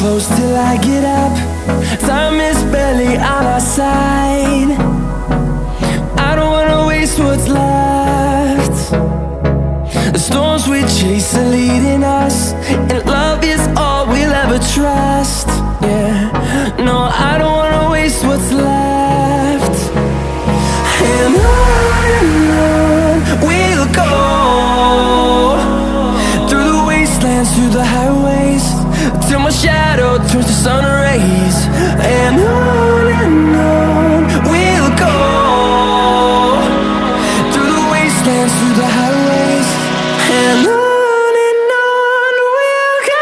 close till I get up. Time is barely on our side. I don't wanna waste what's left. The storms we chase are leading us, and love is all we'll ever trust. Yeah, no, I don't wanna waste what's left. And on we'll go, through the wastelands, through the highways, till my shadow turns to sun rays. And on we'll go, through the wastelands, through the highways, and on we'll go.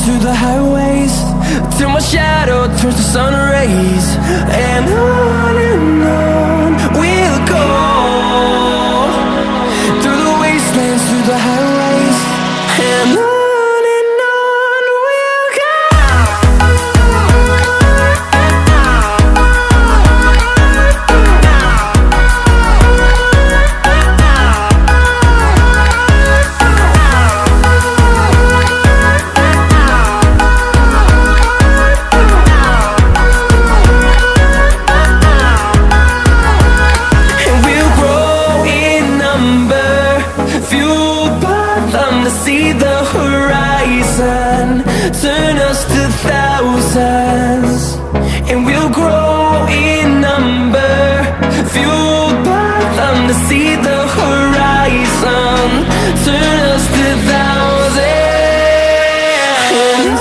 Through the highways, till my shadow turns to sun rays. And on we'll go, through the wastelands, through the highways, and on we'll go. See the horizon turn us to thousands, and we'll grow in number, fueled by them. To see the horizon turn us to thousands, and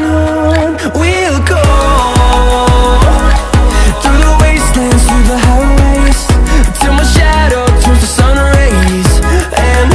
on we'll go, through the wastelands, through the highways, till my shadow turns to sun rays. And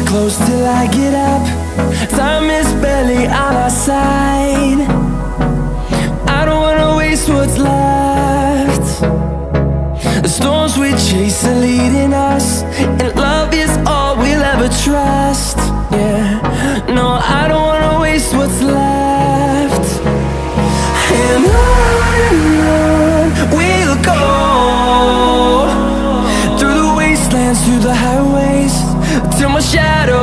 close till I get up. Time is barely on our side. I don't wanna waste what's left. The storms we chase are leading us, and love is all we'll ever trust. Yeah, no, I don't wanna waste what's left. And on we'll go, through the wastelands, through the highways, till my shadow